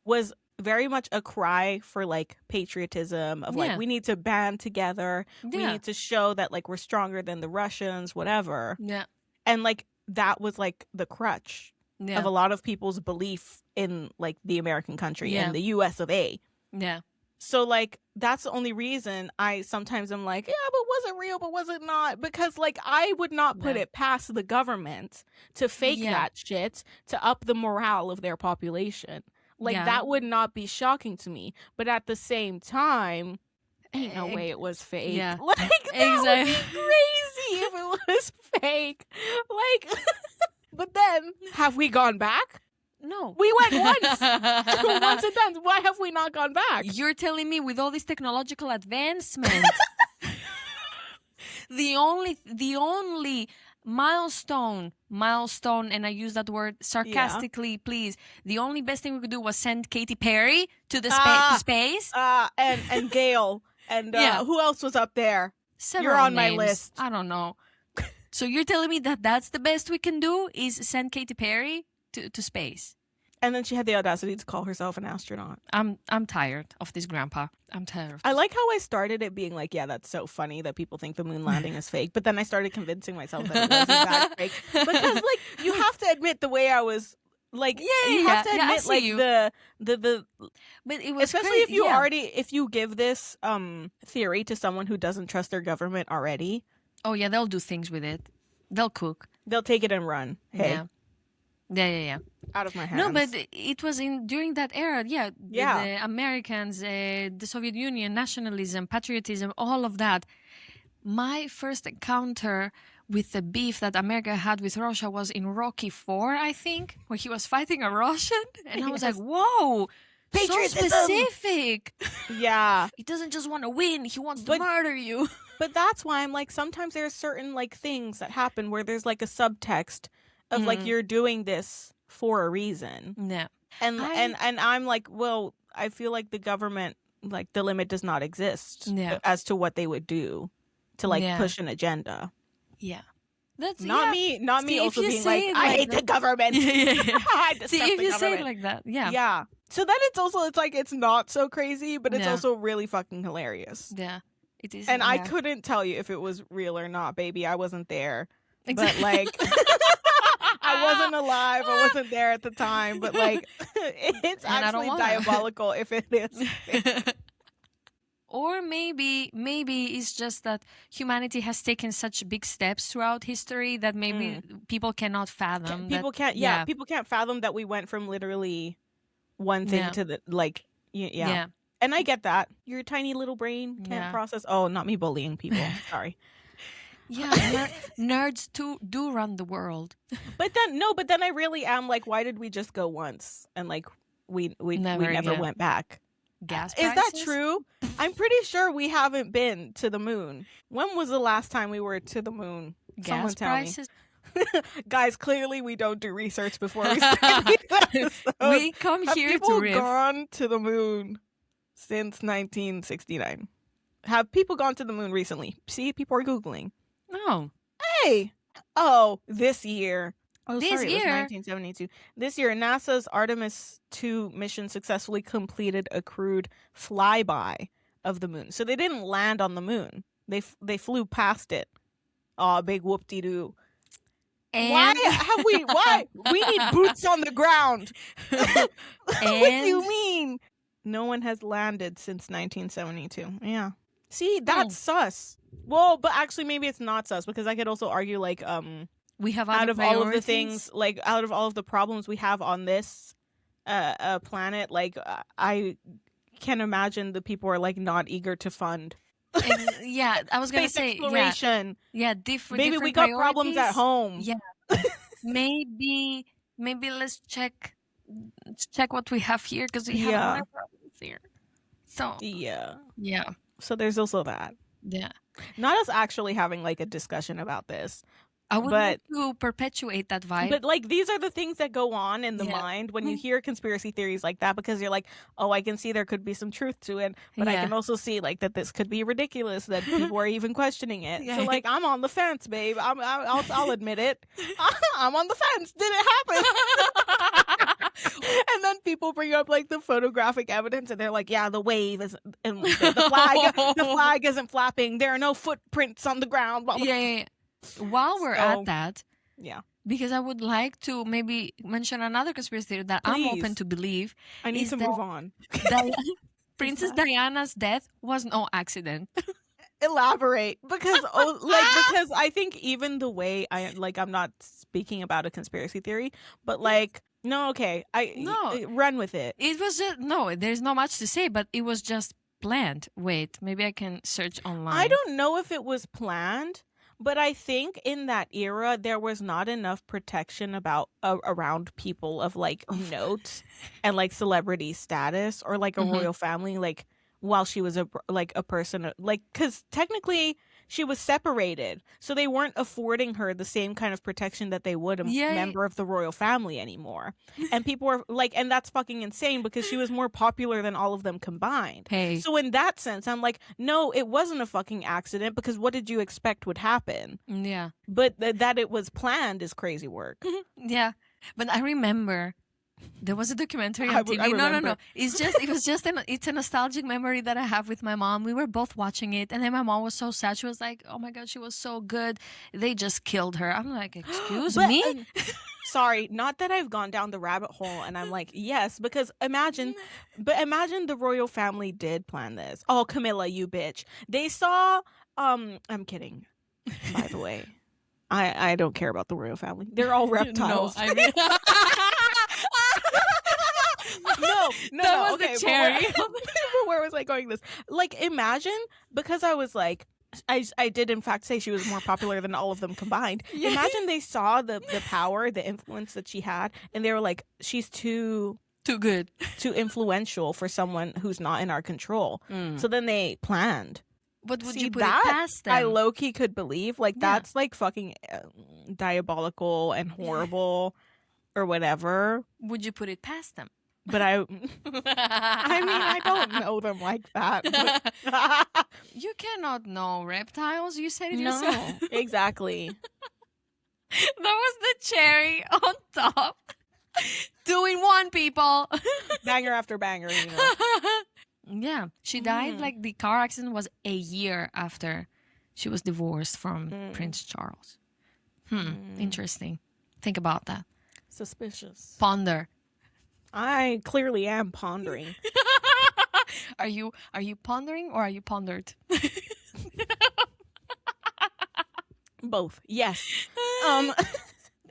S2: was very much a cry for, like, patriotism of, like,
S1: Yeah.
S2: we need to band together. We
S1: Yeah.
S2: need to show that, like, we're stronger than the Russians, whatever.
S1: Yeah.
S2: And, like, that was, like, the crutch
S1: Yeah.
S2: of a lot of people's belief in, like, the American country
S1: Yeah.
S2: and the US of A.
S1: Yeah.
S2: So, like, that's the only reason I sometimes am like, yeah, but was it real? But was it not? Because, like, I would not put
S1: Yeah.
S2: it past the government to fake
S1: Yeah.
S2: that shit to up the morale of their population. Like,
S1: Yeah.
S2: that would not be shocking to me. But at the same time, ain't no way it was fake.
S1: Yeah.
S2: Like, that would be
S1: Exactly.
S2: crazy if it was fake. Like, but then, have we gone back?
S1: No.
S2: We went once. Once and done. Why have we not gone back?
S1: You're telling me with all this technological advancement, the only milestone, and I use that word sarcastically, please. The only best thing we could do was send Katy Perry to the to space.
S2: And Gail and
S1: Yeah.
S2: who else was up there?
S1: Several
S2: on my
S1: names.
S2: list.
S1: I don't know. So you're telling me that that's the best we can do is send Katy Perry to space?
S2: And then she had the audacity to call herself an astronaut.
S1: I'm tired of this, Grandpa. I'm tired.
S2: I like how I started it being like, yeah, that's so funny that people think the moon landing is fake. But then I started convincing myself that it was in fact fake. Because, like, you have to admit the way I was, like, you have to
S1: I
S2: admit,
S1: see
S2: like,
S1: you.
S2: the
S1: But it was
S2: especially
S1: crazy.
S2: if you
S1: yeah.
S2: if you give this theory to someone who doesn't trust their government already,
S1: Oh yeah, they'll do things with it. They'll cook.
S2: they'll take it and run. Hey,
S1: Yeah.
S2: out of my hands.
S1: No, but it was during that era. Yeah.
S2: Yeah.
S1: The Americans, the Soviet Union, nationalism, patriotism, all of that. My first encounter with the beef that America had with Russia was in Rocky IV, I think, where he was fighting a Russian, and I was like,
S2: Yes.
S1: "Whoa,
S2: Patriotism!"
S1: so specific."
S2: Yeah.
S1: He doesn't just want to win; he wants to
S2: But-
S1: murder you.
S2: But that's why I'm like, sometimes there's certain like things that happen where there's like a subtext of like, you're doing this for a reason.
S1: Yeah.
S2: And I'm like, well, I feel like the government, like, the limit does not exist
S1: Yeah.
S2: as to what they would do to like
S1: Yeah.
S2: push an agenda.
S1: Yeah. That's
S2: Not
S1: yeah.
S2: me
S1: See,
S2: also
S1: if you
S2: being
S1: say
S2: like,
S1: it
S2: I
S1: like
S2: hate the
S1: that-
S2: government.
S1: Yeah.
S2: I
S1: See,
S2: disgust
S1: if
S2: the
S1: you say it
S2: government.
S1: like that, yeah.
S2: Yeah. So then it's like it's not so crazy, but it's
S1: Yeah.
S2: also really fucking hilarious.
S1: Yeah. It is.
S2: And I
S1: yeah.
S2: couldn't tell you if it was real or not, baby. I wasn't there. But
S1: Exactly.
S2: like I wasn't alive. I wasn't there at the time. But like it's
S1: And I don't
S2: actually
S1: wanna.
S2: diabolical if it is.
S1: Or maybe it's just that humanity has taken such big steps throughout history that maybe people cannot fathom.
S2: People
S1: that,
S2: can't
S1: yeah.
S2: people can't fathom that we went from literally one thing
S1: Yeah.
S2: to the like yeah.
S1: Yeah.
S2: And I get that. Your tiny little brain can't
S1: Yeah.
S2: process. Oh, not me bullying people. Sorry.
S1: Yeah, nerds too do run the world.
S2: But then I really am like, why did we just go once and like we
S1: Never
S2: never
S1: again.
S2: went back?
S1: Gas
S2: Is that
S1: prices?
S2: true? I'm pretty sure we haven't been to the moon. When was the last time we were to the moon? Someone
S1: Gas
S2: tell
S1: prices.
S2: me. Guys, clearly we don't do research before we start these episodes.
S1: We come
S2: Have
S1: here to
S2: people
S1: riff.
S2: gone to the moon since 1969? Have people gone to the moon recently? See, people are Googling.
S1: No.
S2: Hey! Oh, this year. Oh,
S1: This
S2: sorry, it was
S1: year?
S2: 1972. This year, NASA's Artemis 2 mission successfully completed a crewed flyby of the moon. So they didn't land on the moon. They flew past it. Aw, big whoop-de-doo.
S1: And
S2: Why? We need boots on the ground. What do you mean? No one has landed since 1972. Yeah. See, that's sus. Well, but actually maybe it's not sus, because I could also argue like
S1: We have
S2: out
S1: other
S2: of all of the
S1: priorities.
S2: things, like out of all of the problems we have on this planet, like I can imagine the people are like not eager to fund
S1: Yeah, I was gonna
S2: space
S1: say,
S2: exploration.
S1: yeah, different.
S2: Maybe we got problems at home.
S1: Yeah, maybe let's check what we have here, because we have
S2: Yeah.
S1: other problems here. So
S2: Yeah.
S1: yeah,
S2: So there's also that.
S1: yeah.
S2: Not us actually having like a discussion about this.
S1: I would
S2: But-
S1: like to perpetuate that vibe.
S2: But like these are the things that go on in the
S1: Yeah.
S2: mind when you hear conspiracy theories like that, because you're like, oh, I can see there could be some truth to it, but I
S1: Yeah.
S2: can also see like that this could be ridiculous, that people are even questioning it.
S1: Yeah.
S2: So like I'm on the fence, babe. I'll admit it. I'm on the fence. Did it happen? And then people bring up like the photographic evidence, and they're like, yeah, the wave is, and the flag isn't flapping. There are no footprints on the ground. Blah, blah.
S1: Yeah. While we're
S2: So-
S1: at that,
S2: Yeah.
S1: because I would like to maybe mention another conspiracy theory that I'm open
S2: Please.
S1: to believe.
S2: I need
S1: Is
S2: to
S1: that-
S2: move on.
S1: Princess
S2: that?
S1: Diana's death was no accident.
S2: Elaborate, because because I think even the way I'm not speaking about a conspiracy theory, but like no, okay,
S1: No.
S2: run with it.
S1: It was just no. There's not much to say, but it was just planned. Wait, maybe I can search online.
S2: I don't know if it was planned, but I think in that era there was not enough protection around people of like note and like celebrity status, or like a
S1: Mhm.
S2: royal family, like while she was a person, like, because technically she was separated, so they weren't affording her the same kind of protection that they would a
S1: Yeah.
S2: member of the royal family anymore. And people were like, and that's fucking insane, because she was more popular than all of them combined.
S1: Hey,
S2: So in that sense, I'm like, no, it wasn't a fucking accident, because what did you expect would happen?
S1: yeah,
S2: But that it was planned is crazy work.
S1: yeah. But I remember there was a documentary on
S2: I
S1: TV.
S2: remember.
S1: No. It's a nostalgic memory that I have with my mom. We were both watching it, and then my mom was so sad. She was like, "Oh my god, she was so good. They just killed her." I'm like, "Excuse
S2: But,
S1: me."
S2: Sorry, not that I've gone down the rabbit hole and I'm like, yes, because imagine the royal family did plan this. Oh, Camilla, you bitch. They saw, I'm kidding, by the way. I don't care about the royal family. They're all reptiles.
S1: No, I mean,
S2: no,
S1: that was
S2: okay,
S1: the cherry.
S2: but where was I going with this? Like, imagine, because I was like, I did in fact say she was more popular than all of them combined.
S1: Yeah.
S2: Imagine they saw the power, the influence that she had, and they were like, she's too
S1: Too good.
S2: influential for someone who's not in our control.
S1: Mm.
S2: So then they planned.
S1: But would
S2: See,
S1: you put
S2: that
S1: it past them?
S2: I low-key could believe, like,
S1: Yeah.
S2: that's like fucking diabolical and horrible or whatever.
S1: Would you put it past them?
S2: But I mean, I don't know them like that. But
S1: You cannot know reptiles. You said it yourself.
S2: no, exactly.
S1: That was the cherry on top. 2 in 1, people.
S2: Banger after banger, you know.
S1: Yeah, she died
S2: Mm.
S1: like the car accident was a year after she was divorced from Prince Charles. Interesting. Think about that.
S2: Suspicious.
S1: Ponder.
S2: I clearly am pondering.
S1: Are you pondering or are you pondered?
S2: Both. Yes.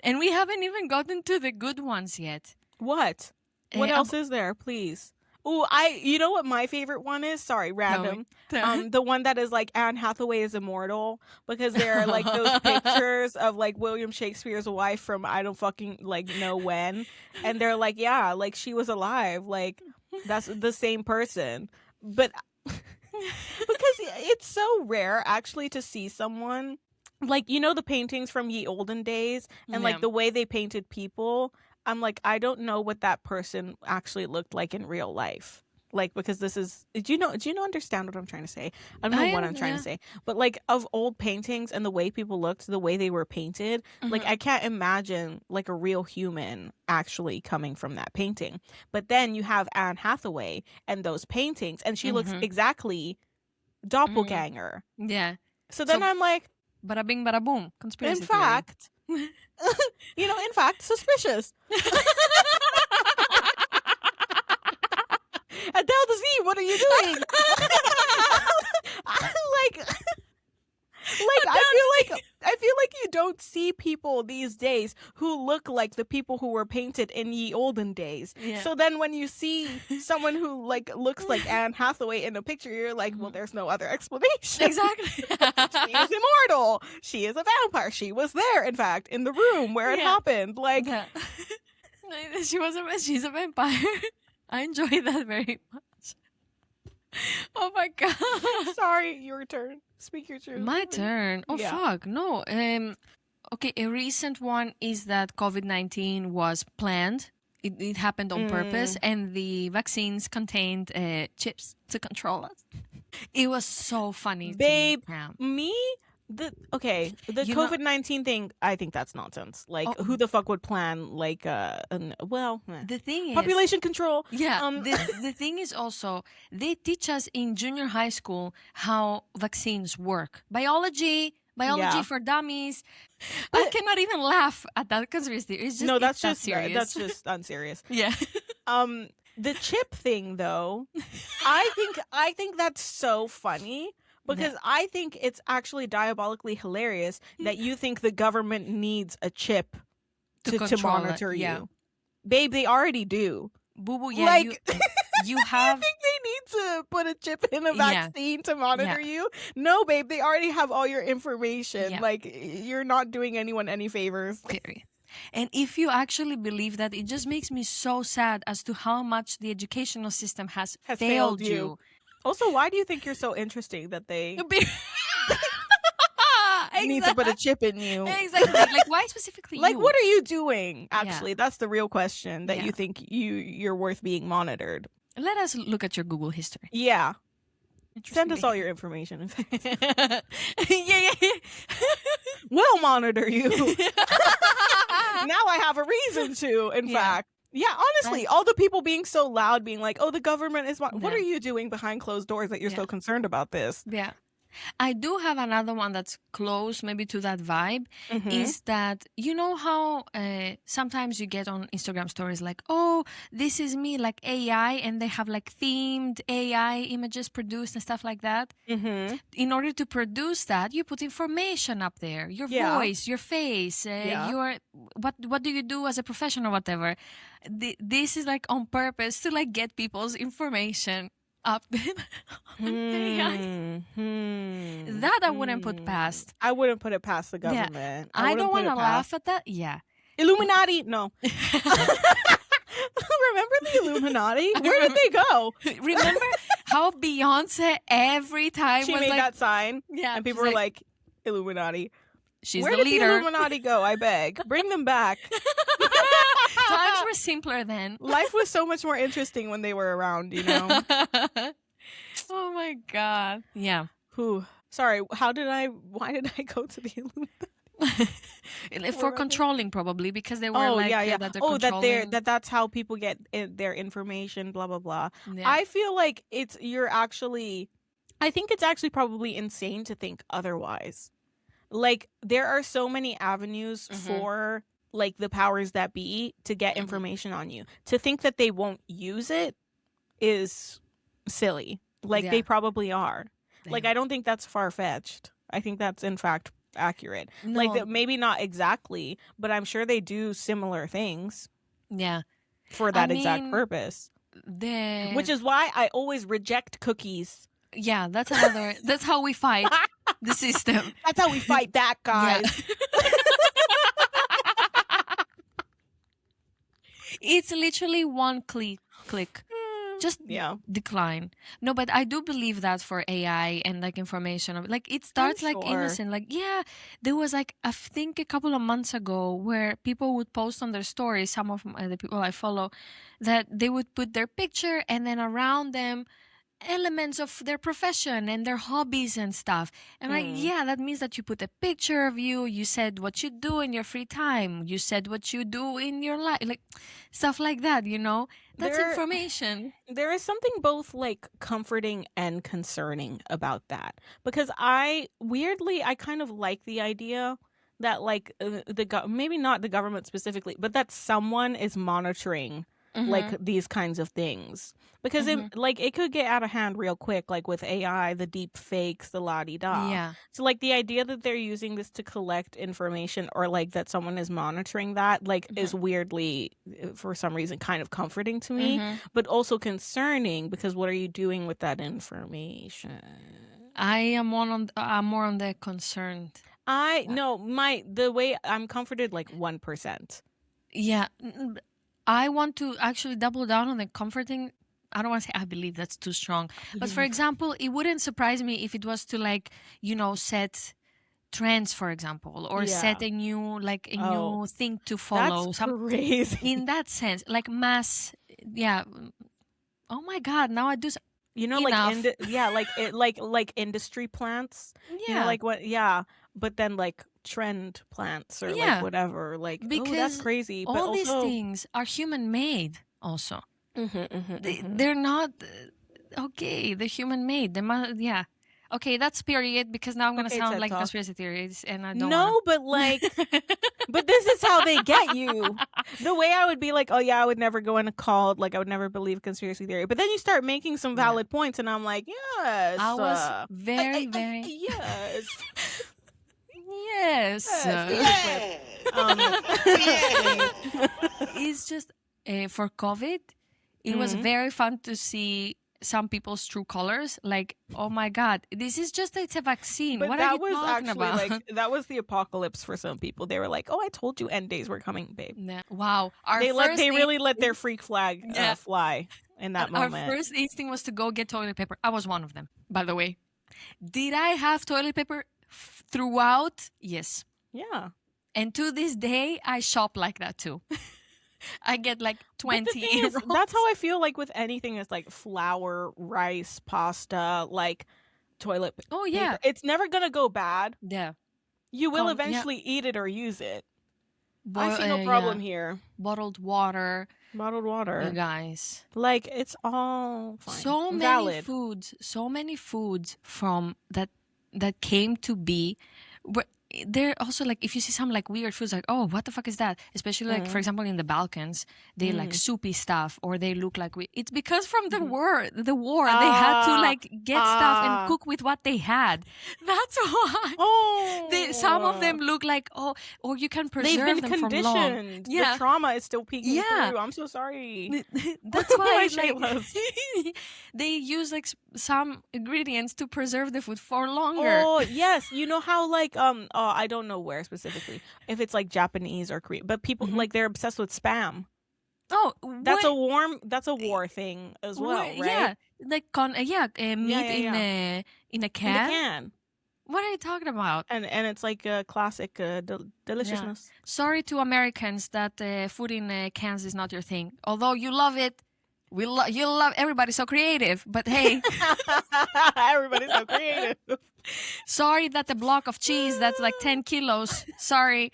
S1: And we haven't even gotten to the good ones yet.
S2: What? What
S1: Eh,
S2: else is there, please? Oh, you know what my favorite one is? Sorry, random.
S1: No.
S2: The one that is like Anne Hathaway is immortal, because there are like those pictures of like William Shakespeare's wife from I don't fucking like know when, and they're like, yeah, like she was alive, like that's the same person, but because it's so rare actually to see someone like, you know, the paintings from ye olden days and
S1: Yeah.
S2: like the way they painted people. I'm like, I don't know what that person actually looked like in real life. Like, because this is, do you understand what I'm trying to say? I don't know what I'm trying to say, but like of old paintings and the way people looked, the way they were painted, like I can't imagine like a real human actually coming from that painting. But then you have Anne Hathaway and those paintings, and she looks exactly doppelganger.
S1: Yeah.
S2: So then
S1: So-
S2: I'm like,
S1: Bada bing, bada boom. Conspiracy
S2: in
S1: theory.
S2: fact, in fact, suspicious. Adele what are you doing? like I feel like you don't see people these days who look like the people who were painted in ye olden days.
S1: Yeah.
S2: So then when you see someone who like looks like Anne Hathaway in a picture, you're like, well, there's no other explanation.
S1: Exactly.
S2: She is immortal. She is a vampire. She was there, in fact, in the room where it happened. Like,
S1: Yeah. She's a vampire. I enjoy that very much. Oh my god.
S2: sorry, your turn. Speak your truth.
S1: My turn. Oh
S2: Yeah.
S1: fuck. No. Okay, a recent one is that COVID-19 was planned. It happened on purpose, and the vaccines contained chips to control us. It was so funny.
S2: Babe,
S1: to me. Yeah.
S2: me, the
S1: You know-
S2: COVID-19 thing, I think that's nonsense. Like,
S1: Oh.
S2: who the fuck would plan like
S1: The thing is,
S2: population control?
S1: yeah,
S2: Um,
S1: the thing is also they teach us in junior high school how vaccines work. Biology
S2: Yeah.
S1: for dummies. I cannot even laugh at that conspiracy. It's just
S2: no,
S1: it's
S2: that's
S1: that
S2: just
S1: serious.
S2: that's just unserious.
S1: Yeah.
S2: The chip thing though, I think that's so funny. Because I think it's actually diabolically hilarious that you think the government needs a chip to
S1: control it,
S2: monitor you.
S1: yeah.
S2: Babe, they already do.
S1: Boo boo, yeah,
S2: Like-
S1: you
S2: I
S1: have
S2: think they need to put a chip in a
S1: Yeah.
S2: vaccine to monitor you. No, babe, they already have all your information.
S1: Yeah.
S2: Like, you're not doing anyone any favors.
S1: period. And if you actually believe that, it just makes me so sad as to how much the educational system has failed you.
S2: Also, why do you think you're so interesting that they need to
S1: Exactly.
S2: put a chip in you?
S1: Exactly. Like, why specifically
S2: Like,
S1: you?
S2: what are you doing? Actually, that's the real question that
S1: Yeah.
S2: you think you're worth being monitored.
S1: Let us look at your Google history.
S2: Yeah. Send us
S1: Interesting.
S2: all your information.
S1: yeah.
S2: We'll monitor you. Now I have a reason to, in
S1: Yeah.
S2: fact. Yeah, honestly, all the people being so loud, being like, oh, the government is... What
S1: Yeah.
S2: are you doing behind closed doors that you're
S1: Yeah.
S2: so concerned about this?
S1: Yeah. I do have another one that's close maybe to that vibe.
S2: Mhm.
S1: Is that you know how sometimes you get on Instagram stories like, oh, this is me, like AI, and they have like themed AI images produced and stuff like that.
S2: Mhm.
S1: In order to produce that, you put information up there, your
S2: Yeah.
S1: voice, your face,
S2: Yeah.
S1: your what do you do as a professional or whatever. This is like on purpose to like get people's information up there. on AI. That I wouldn't put past.
S2: I wouldn't put it past the
S1: Yeah.
S2: government.
S1: I
S2: wouldn't
S1: don't
S2: put
S1: want
S2: it
S1: to
S2: past-
S1: laugh at that. Yeah.
S2: Illuminati? No. Remember the Illuminati? Where did they go?
S1: Remember how Beyonce every time
S2: She
S1: was
S2: made
S1: like,
S2: that sign,
S1: yeah,
S2: and people
S1: she's
S2: were like, Illuminati.
S1: she's
S2: Where
S1: the
S2: did the
S1: leader.
S2: Illuminati go? I beg. Bring them back.
S1: Times were simpler then.
S2: Life was so much more interesting when they were around, you know?
S1: Oh my god. Yeah.
S2: Whew. Sorry, why did I go to the Illuminati?
S1: For controlling probably because they were like that they're
S2: Oh,
S1: controlling.
S2: that's how people get their information, blah blah blah.
S1: Yeah.
S2: I feel like I think it's actually probably insane to think otherwise. Like, there are so many avenues
S1: Mhm.
S2: for like the powers that be to get
S1: Mhm.
S2: information on you. To think that they won't use it is silly. Like,
S1: Yeah.
S2: they probably are. Like,
S1: Damn.
S2: I don't think that's far-fetched. I think that's in fact accurate.
S1: No.
S2: Like, maybe not exactly, but I'm sure they do similar things
S1: Yeah.
S2: for that exact
S1: mean,
S2: purpose.
S1: The
S2: Which is why I always reject cookies.
S1: yeah, that's another that's how we fight the system.
S2: That's how we fight back, guys.
S1: It's literally one click. Just
S2: Yeah.
S1: decline. No, but I do believe that for AI and like information of like it starts like
S2: sure.
S1: innocent. Like, yeah, there was like I think a couple of months ago where people would post on their stories, some of the people I follow, that they would put their picture and then around them elements of their profession and their hobbies and stuff. And like, yeah, that means that you put a picture of you, you said what you do in your free time, you said what you do in your life, like stuff like that, you know? That's
S2: There-
S1: information.
S2: There is something both like comforting and concerning about that, because I kind of like the idea that like maybe not the government specifically, but that someone is monitoring like these kinds of things, because it could get out of hand real quick, like with AI, the deep fakes, the la-di-da.
S1: Yeah.
S2: So like the idea that they're using this to collect information, or like that someone is monitoring that, like is weirdly, for some reason, kind of comforting to me, but also concerning, because what are you doing with that information?
S1: I'm more on the concerned.
S2: The way I'm comforted, like 1%.
S1: Yeah. I want to actually double down on the comforting. I don't want to say I believe, that's too strong. But for example, it wouldn't surprise me if it was to like, set trends, for example, or set a new new thing to follow.
S2: That's crazy.
S1: In that sense, like mass. Yeah. Oh my God! Now I do. Enough.
S2: Like industry plants.
S1: Yeah.
S2: Like what? Yeah, but then like trend plants, or like whatever. Like,
S1: because
S2: that's crazy.
S1: All
S2: but also,
S1: these things are human made. Also, they're not okay. They're human made. Yeah. Okay, that's period. Because now I'm gonna sound like conspiracy theories, and I don't.
S2: But like, but this is how they get you. The way I would be like, oh yeah, I would never go in a cult. Like I would never believe conspiracy theory. But then you start making some valid points, and I'm like, yes.
S1: I was very.
S2: Yes.
S1: Yes. It's just for COVID, it was very fun to see some people's true colors. Like, oh my God, this is just, it's a vaccine.
S2: But
S1: what
S2: that
S1: are you
S2: was
S1: talking
S2: actually
S1: about?
S2: like, that was the apocalypse for some people. They were like, oh, I told you end days were coming, babe.
S1: Wow.
S2: They really let their freak flag fly in that moment.
S1: Our first instinct was to go get toilet paper. I was one of them, by the way. Did I have toilet paper throughout? Yes.
S2: Yeah.
S1: And to this day, I shop like that too. I get like 20 rolls.
S2: That's how I feel like with anything that's like flour, rice, pasta, like toilet paper.
S1: Oh, yeah.
S2: It's never going to go bad.
S1: Yeah.
S2: You will eventually eat it or use it. I see no problem here.
S1: Bottled water.
S2: You
S1: guys.
S2: Like, it's all fine.
S1: So many foods from that came to be. They're also like, if you see some like weird foods, like, oh, what the fuck is that? Especially like, for example, in the Balkans, they like soupy stuff, or they look like it's because from the war they had to like get stuff and cook with what they had. That's why. Some of them look like, or you can preserve them from long.
S2: Yeah, the trauma is still peeking through. I'm so sorry.
S1: That's why they use like some ingredients to preserve the food for longer.
S2: Oh yes, you know how like I don't know where specifically, if it's like Japanese or Korean, but people like they're obsessed with Spam.
S1: Oh,
S2: that's a war thing as well, right?
S1: Yeah, like meat in a can. What are you talking about?
S2: And it's like a classic deliciousness.
S1: Yeah. Sorry to Americans that food in cans is not your thing. Although you love it, you love everybody's so creative. But hey,
S2: everybody's so creative.
S1: Sorry that the block of cheese that's like 10 kilos. Sorry,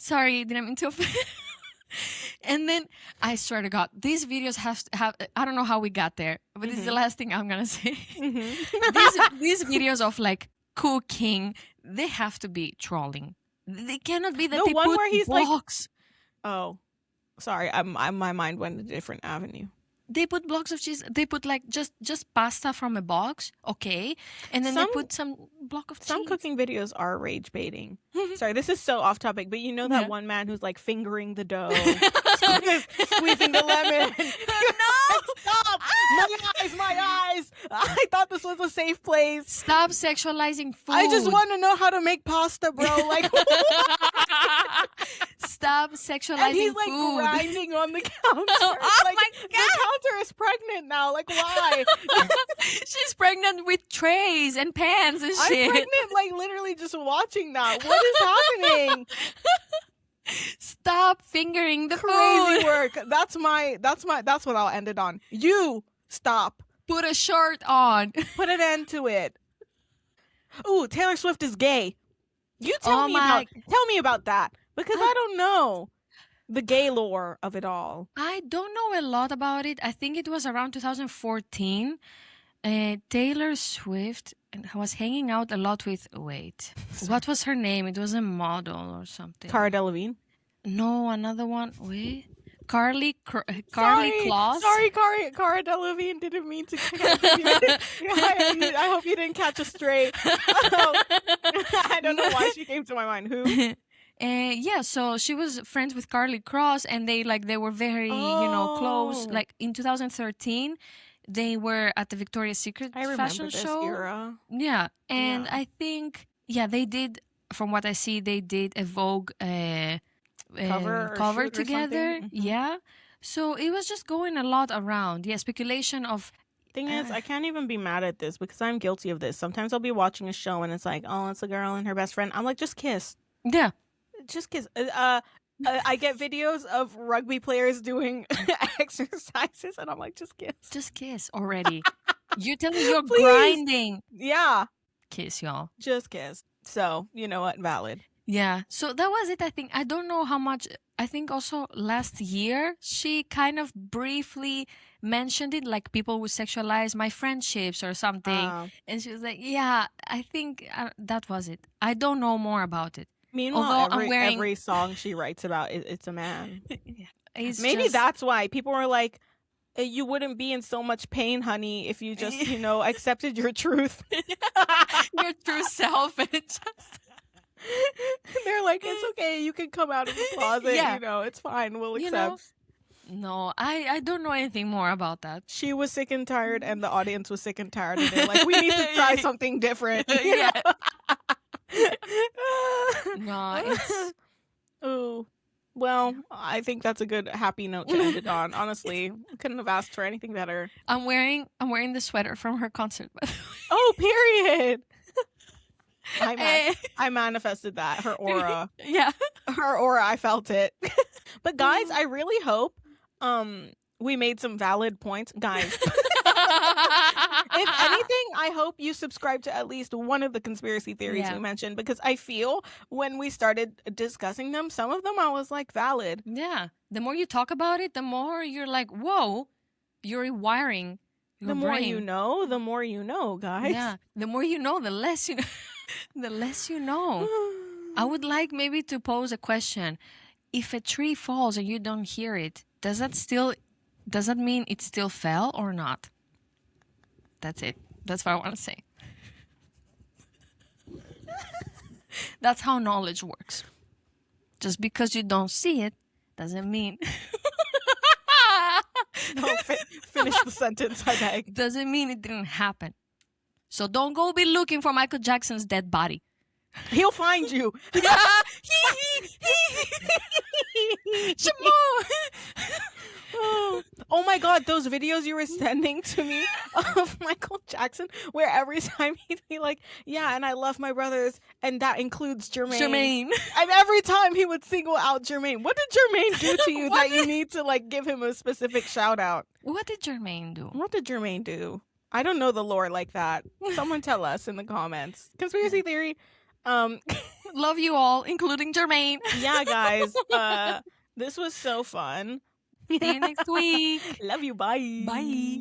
S1: didn't mean to offend. And then I swear to God, these videos have I don't know how we got there, but this is the last thing I'm gonna say. These videos of like cooking, they have to be trolling. They cannot be that they
S2: one
S1: put
S2: where he's
S1: blocks.
S2: Like, oh, sorry, my mind went a different avenue.
S1: They put blocks of cheese. They put like just pasta from a box, okay, and then they put some block of cheese.
S2: Some cooking videos are rage baiting. Sorry, this is so off topic, but you know that one man who's like fingering the dough, squeezing the lemon.
S1: No,
S2: stop! My eyes! I thought this was a safe place.
S1: Stop sexualizing food.
S2: I just want to know how to make pasta, bro. Like,
S1: stop sexualizing food.
S2: And he's like grinding on the counter.
S1: Oh
S2: like,
S1: my God!
S2: The counter is pregnant now. Like, why?
S1: She's pregnant with trays and pans and shit.
S2: I'm pregnant, like literally just watching that. What is happening?
S1: Stop fingering the
S2: crazy
S1: food.
S2: Work. That's what I'll end it on. You stop.
S1: Put a shirt on.
S2: Put an end to it. Ooh, Taylor Swift is gay. You tell me about that, because I don't know the gay lore of it all.
S1: I don't know a lot about it. I think it was around 2014. Taylor Swift was hanging out a lot with. Wait, what was her name? It was a model or something.
S2: Cara Delevingne.
S1: No, another one. Wait, Carly Claus.
S2: Sorry, Cara Delevingne, didn't mean to catch you. I hope you didn't catch a stray. I don't know why she came to my mind. Who?
S1: Yeah, so she was friends with Carly Cross, and they were very close.
S2: Oh.
S1: Like in 2013, they were at the Victoria's Secret
S2: I remember
S1: fashion
S2: this
S1: show.
S2: era.
S1: Yeah, and
S2: Yeah.
S1: I think they did. From what I see, they did a Vogue
S2: Cover or
S1: cover
S2: shoot or
S1: together.
S2: something? Mhm.
S1: Yeah, so it was just going a lot around. Yeah, speculation of
S2: Thing is, I can't even be mad at this because I'm guilty of this. Sometimes I'll be watching a show and it's like, oh, it's a girl and her best friend. I'm like, just kiss.
S1: yeah.
S2: Just kiss. I get videos of rugby players doing exercises and I'm like, just kiss.
S1: Just kiss already. You're telling me you're
S2: Please.
S1: grinding.
S2: Yeah.
S1: Kiss, y'all.
S2: Just kiss. So, you know what? Valid.
S1: Yeah. So that was it, I think. I don't know how much. I think also last year, she kind of briefly mentioned it, like people would sexualize my friendships or something. And she was like, yeah, I think that was it. I don't know more about it.
S2: Meanwhile,
S1: Although I'm wearing-
S2: every song she writes about, it's a man.
S1: It's
S2: Maybe
S1: just-
S2: that's why people were like, you wouldn't be in so much pain, honey, if you just, accepted your truth.
S1: your true self. And it just...
S2: They're like, it's okay, you can come out of the closet,
S1: Yeah.
S2: it's fine, we'll
S1: You
S2: accept.
S1: No, I don't know anything more about that.
S2: She was sick and tired, and the audience was sick and tired, and they're like, we need to try something different.
S1: Yeah. No, it's...
S2: Ooh. Well, I think that's a good happy note to end it on. Honestly, couldn't have asked for anything better.
S1: I'm wearing the sweater from her concert. By the way.
S2: Oh, period. I manifested that. Her aura.
S1: Yeah.
S2: Her aura, I felt it. But guys, I really hope we made some valid points. Guys, if anything, I hope you subscribe to at least one of the conspiracy theories
S1: Yeah.
S2: we mentioned, because I feel when we started discussing them, some of them I was like, valid.
S1: Yeah. The more you talk about it, the more you're like, whoa, you're rewiring your
S2: The more
S1: brain.
S2: you know, the more you know, guys.
S1: Yeah. The more you know, the less you know. The less you know. I would like maybe to pose a question. If a tree falls and you don't hear it, does that mean it still fell or not? That's it. That's what I want to say. That's how knowledge works. Just because you don't see it doesn't mean
S2: No, finish the sentence, I beg.
S1: doesn't mean it didn't happen. So don't go be looking for Michael Jackson's dead body.
S2: He'll find you. Oh my god, those videos you were sending to me of Michael Jackson, where every time he'd be like, yeah, and I love my brothers, and that includes Jermaine. And every time he would single out Jermaine. What did Jermaine do to you that you need to give him a specific shout out?
S1: What did Jermaine do?
S2: What did Jermaine do? I don't know the lore like that. Someone tell us in the comments. Conspiracy theory.
S1: Love you all, including Jermaine.
S2: Yeah, guys. This was so fun.
S1: See you next week.
S2: Love you. Bye.
S1: Bye.